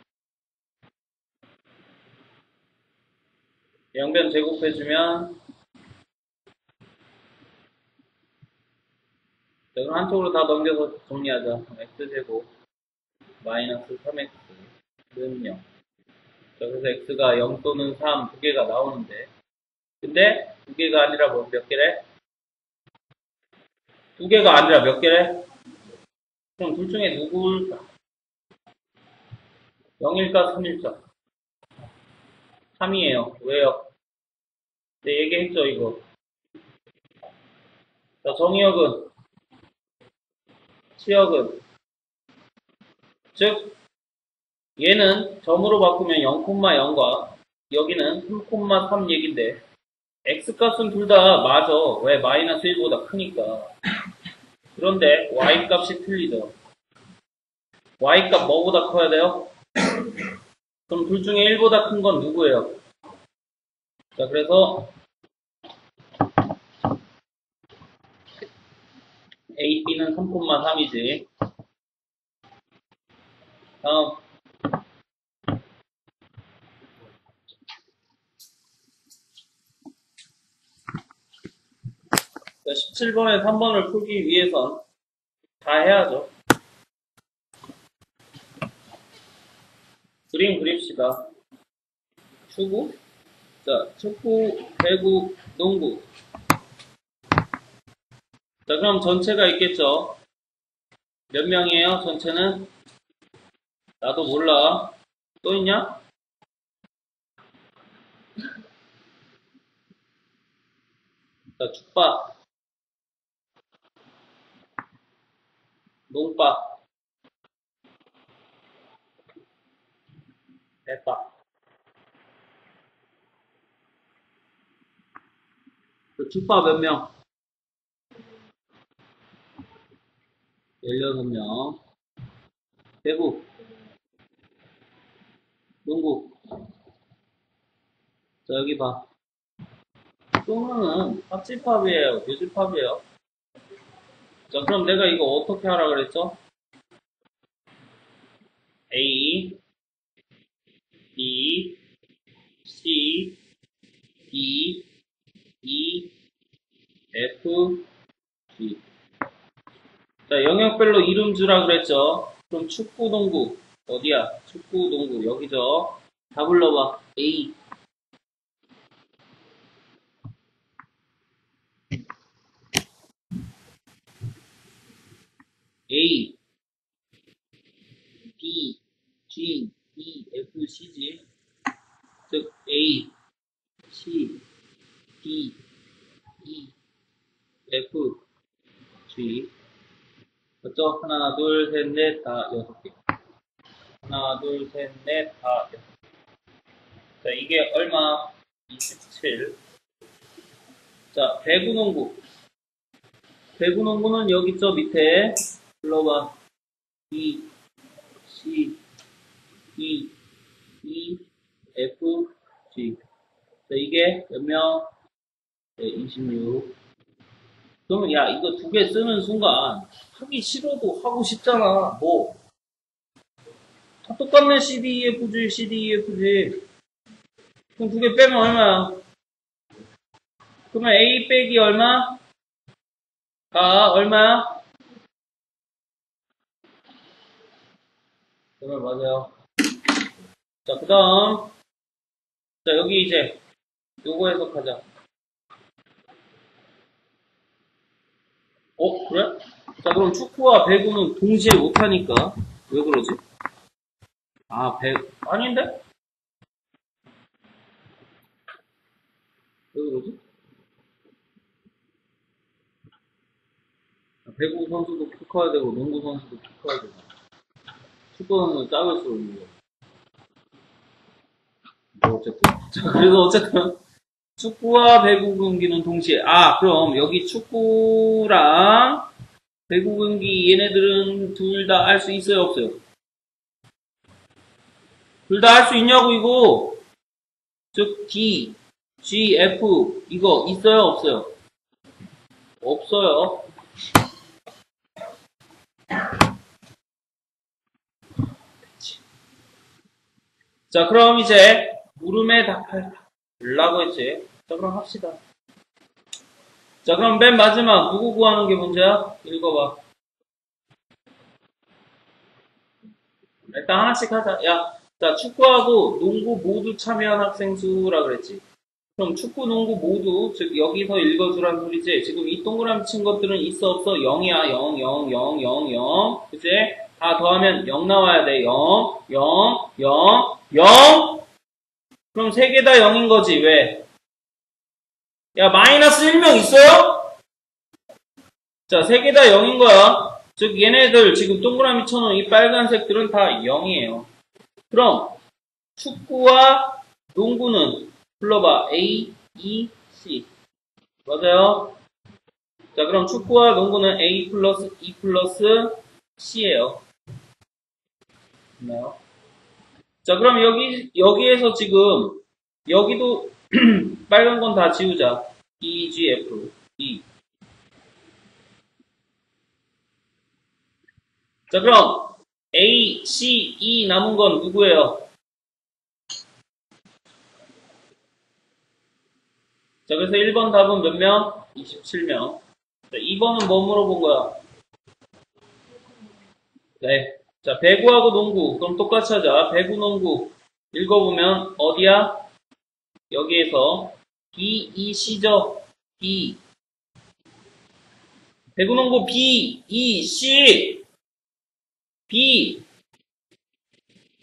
양변 제곱해주면 자, 그럼 한쪽으로 다 넘겨서 정리하자. x제곱 마이너스 3x는 0. 자, 그래서 x가 0 또는 3 두 개가 나오는데, 근데 두 개가 아니라 뭐 몇 개래? 두 개가 아니라 몇 개래? 그럼 둘 중에 누굴까? 0일까 3일까? 3이에요. 왜요? 네, 얘기했죠, 이거. 자, 정의역은, 치역은, 즉, 얘는 점으로 바꾸면 0,0과 여기는 3,3 얘긴데, x값은 둘 다 맞아. 왜? 마이너스 1보다 크니까. 그런데 y값이 틀리죠. y값 뭐보다 커야 돼요? 그럼 둘 중에 1보다 큰 건 누구예요? 자, 그래서 a, b는 3,3이지. 다음. 자, 17번에 3번을 풀기 위해선 다 해야죠. 그림 그립시다. 축구. 자, 축구, 배구, 농구. 자, 그럼 전체가 있겠죠. 몇 명이에요? 전체는? 나도 몰라. 또 있냐? 자, 축바, 농바, 배바. 축바 몇 명? 16명. 배구, 농구. 자, 여기 봐. 또는 합집합이에요? 교집합이에요? 자, 그럼 내가 이거 어떻게 하라 그랬죠? A, B, C, D, E, F, G. 자, 영역별로 이름 주라 그랬죠? 그럼 축구, 농구. 어디야? 축구, 농구. 여기죠? 다 불러봐. A, A, B, G, E, F, C지. 즉, A, C, D, E, F, G. 맞죠? 하나, 둘, 셋, 넷, 다 6개. 하나, 둘, 셋, 넷, 다 6개. 자, 이게 얼마? 27. 자, 배구농구. 배구농구는 여기 있죠? 밑에. 불러봐. B, C, D, E, F, G. 자, 이게 몇 명? 네, 26. 그러면 야, 이거 두 개 쓰는 순간 하기 싫어도 하고 싶잖아. 뭐? 다 똑같네. CDEFG, CDEFG. 그럼 두 개 빼면 얼마야? 그러면 A 빼기 얼마? 가 얼마야? 그러면 맞아요. 자, 그 다음. 자, 여기 이제 요거 해석하자. 그래? 자, 그럼 축구와 배구는 동시에 못하니까. 왜 그러지? 아, 아닌데? 왜 그러지? 배구 선수도 키 커야 되고, 농구 선수도 키 커야 되고. 축구는 작을수록 있는 거. 뭐, 어쨌든. 자, 그래서 어쨌든. 축구와 배구 경기는 동시에. 그럼 여기 축구랑 배구 경기 얘네들은 둘 다 할 수 있어요, 없어요? 둘 다 할 수 있냐고, 이거. 즉, D, G, F, 이거 있어요, 없어요? 없어요. 자, 그럼 이제 물음에 답하려고 했지. 자, 그럼 합시다. 자, 그럼 맨 마지막 누구 구하는 게 문제야? 읽어봐. 일단 하나씩 하자. 야, 자, 축구하고 농구 모두 참여한 학생 수라 그랬지. 그럼 축구, 농구 모두, 즉, 여기서 읽어주란 소리지. 지금 이 동그라미 친 것들은 있어, 없어? 0이야. 0, 0, 0, 0, 0. 그치? 다 더하면 0 나와야 돼. 0, 0, 0, 0! 그럼 세 개 다 0인 거지. 왜? 야, 마이너스 1명 있어요? 자, 세 개 다 0인 거야. 즉, 얘네들 지금 동그라미 쳐놓은 이 빨간색들은 다 0이에요. 그럼, 축구와 농구는 불러봐. A, E, C. 맞아요? 자, 그럼 축구와 농구는 A 플러스 E 플러스 C예요. 맞나요? 자, 그럼 여기에서 지금, 여기도 빨간 건 다 지우자. E, G, F, E. 자, 그럼 A, C, E 남은 건 누구예요? 자, 그래서 1번 답은 몇 명? 27명. 자, 2번은 뭐 물어본 거야? 네. 자, 배구하고 농구. 그럼 똑같이 하자. 배구, 농구. 읽어보면 어디야? 여기에서 B, E, C죠? B. 배구, 농구 B, E, C. B,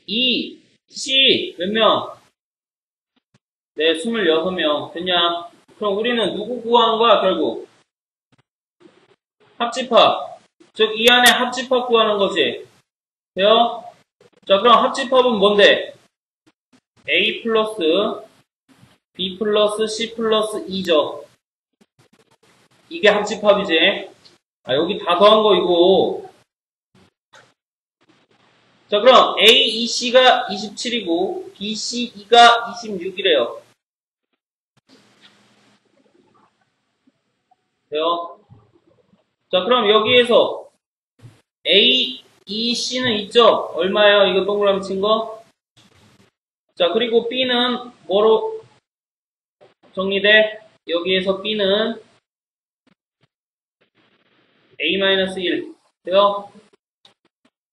E, C. 몇 명? 네, 26명. 됐냐? 그럼 우리는 누구 구하는 거야, 결국? 합집합. 즉, 이 안에 합집합 구하는 거지. 돼요? 자, 그럼 합집합은 뭔데? A 플러스 B 플러스 C 플러스 E죠. 이게 합집합이지. 아, 여기 다 더한 거 이거. 자, 그럼 A, E, C가 27이고 B, C, E가 26이래요. 돼요? 자, 그럼 여기에서 A, E, C는 있죠? 얼마예요? 이거 동그라미 친 거? 자, 그리고 B는 뭐로 정리돼? 여기에서 B는 A-1. 돼요?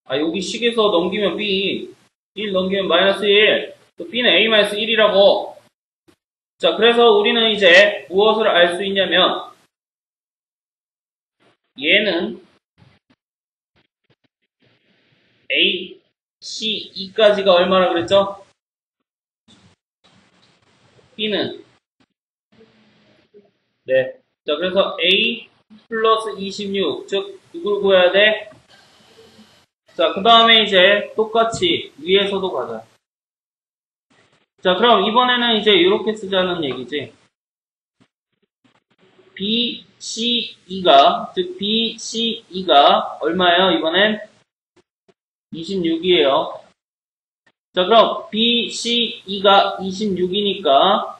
아, 여기 식에서 넘기면 B, 1 넘기면 마이너스 1. 또 B는 A-1이라고. 자, 그래서 우리는 이제 무엇을 알 수 있냐면, 얘는 A, C, E까지가 얼마나 그랬죠? B는, 네. 자, 그래서 A 플러스 26, 즉, 누굴 구해야 돼? 자, 그 다음에 이제 똑같이 위에서도 가자. 자, 그럼 이번에는 이제 이렇게 쓰자는 얘기지. B, C, E가, 즉 B, C, E가 얼마예요? 이번엔 26이에요. 자, 그럼 B, C, E가 26이니까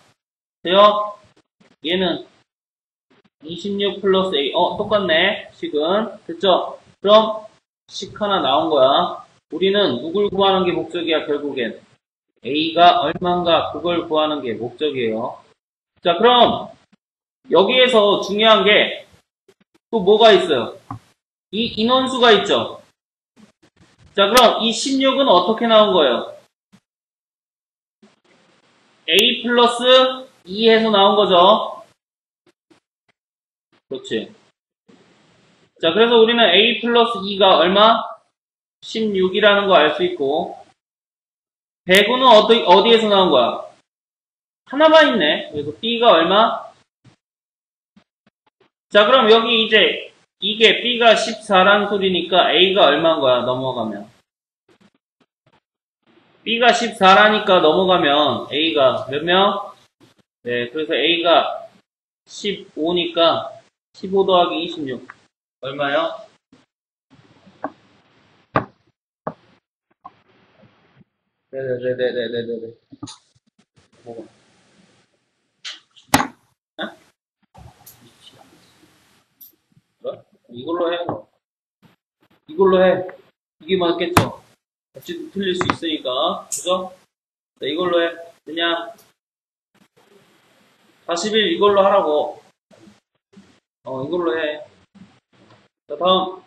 돼요? 얘는 26 플러스 A. 똑같네. 식은. 됐죠? 그럼 식 하나 나온 거야. 우리는 누굴 구하는 게 목적이야, 결국엔. A가 얼마인가 그걸 구하는 게 목적이에요. 자, 그럼 여기에서 중요한 게 또 뭐가 있어요? 이 인원수가 있죠? 자, 그럼 이 16은 어떻게 나온 거예요? A 플러스 2 해서 나온 거죠? 그렇지. 자, 그래서 우리는 A 플러스 2가 얼마? 16이라는 거 알 수 있고, 배구는 어디에서 나온 거야? 하나만 있네. 그래서 B가 얼마? 자, 그럼 여기 이제 이게 B가 14란 소리니까 A가 얼마인 거야? 넘어가면. B가 14라니까 넘어가면 A가 몇 명? 네, 그래서 A가 15니까 15 더하기 26. 얼마요? 네네네네네네네. 뭐가? 어? 그래? 이걸로 해. 이걸로 해. 이게 맞겠죠? 같이 틀릴 수 있으니까. 그죠? 네, 이걸로 해. 그냥 41 이걸로 하라고. 이걸로 해. 자, 다음.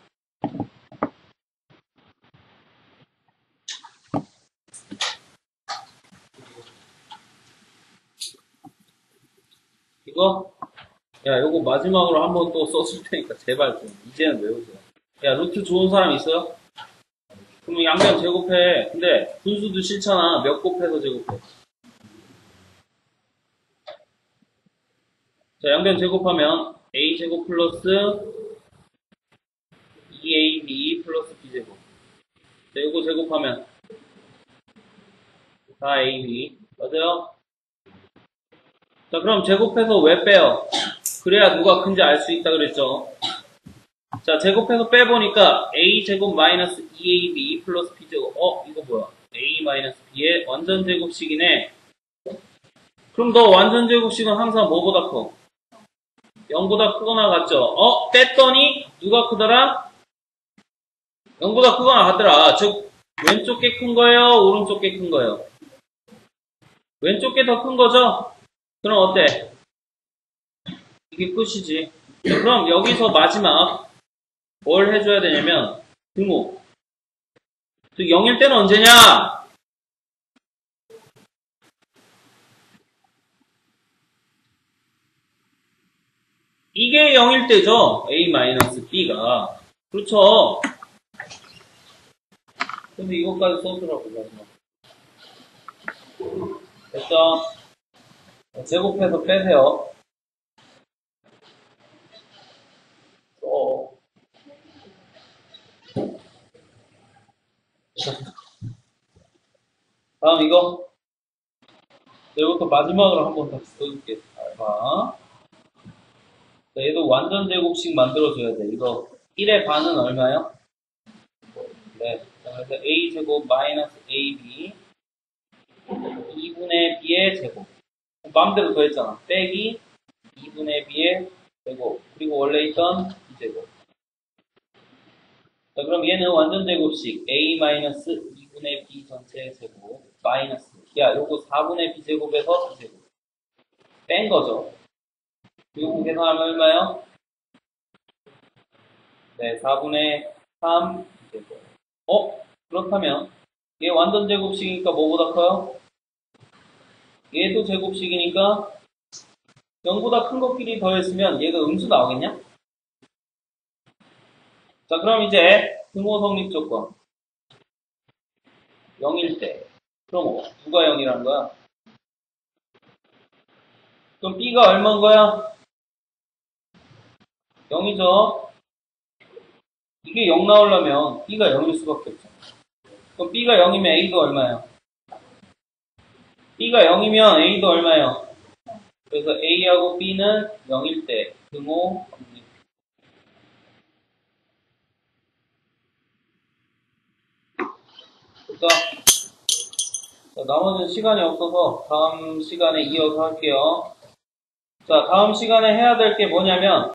이거? 야, 요거 마지막으로 한번 또 써줄 테니까 제발 좀 이제는 외우세요. 야, 루트 좋은 사람 있어요? 그러면 양변 제곱해. 근데 분수도 싫잖아. 몇 곱해서 제곱해. 자, 양변 제곱하면 a제곱 플러스 2ab 플러스 b제곱. 자, 요거 제곱하면 4ab. 맞아요? 자, 그럼 제곱해서 왜 빼요? 그래야 누가 큰지 알 수 있다 그랬죠. 자, 제곱해서 빼보니까 a제곱 마이너스 2ab 플러스 b제곱. 이거 뭐야? a 마이너스 b의 완전 제곱식이네. 그럼 너 완전 제곱식은 항상 뭐보다 커? 0보다 크거나 같죠? 뺐더니 누가 크더라? 0보다 크거나 같더라. 즉 왼쪽 게 큰 거예요? 오른쪽 게 큰 거예요? 왼쪽 게 더 큰 거죠? 그럼 어때? 이게 끝이지. 자, 그럼 여기서 마지막 뭘 해줘야 되냐면 등호. 즉 0일 때는 언제냐? 이게 0일 때죠. a-b가. 그렇죠. 근데 이것까지 써주라고. 마지막. 됐죠? 제곱해서 빼세요. 다음 이거. 이것도 마지막으로 한 번 다시 써줄게. 잘 봐. 자, 얘도 완전 제곱식 만들어줘야 돼. 이거 1의 반은 얼마요? 네. 그래서 a제곱 마이너스 ab 2분의 b의 제곱. 마음대로 더했잖아. 빼기 2분의 b의 제곱. 그리고 원래 있던 b제곱. 자, 그럼 얘는 완전 제곱식 a 마이너스 2분의 b 전체 제곱 마이너스. 야, 요거 4분의 b제곱에서 b제곱. 뺀 거죠. 요거 계산하면 얼마요? 네, 4분의 3 b제곱. 그렇다면 얘 완전 제곱식이니까 뭐보다 커요? 얘도 제곱식이니까 0보다 큰 것끼리 더했으면 얘가 음수 나오겠냐? 자, 그럼 이제 등호 성립 조건 0일 때. 그럼 누가 0이라는 거야? 그럼 b가 얼마인 거야? 0이죠. 이게 0 나오려면 b가 0일 수밖에 없잖아. 그럼 b가 0이면 a도 얼마예요? b가 0이면 a도 얼마예요? 그래서 a하고 b는 0일 때 등호 성립. 자, 나머지는 시간이 없어서 다음 시간에 이어서 할게요. 자, 다음 시간에 해야 될 게 뭐냐면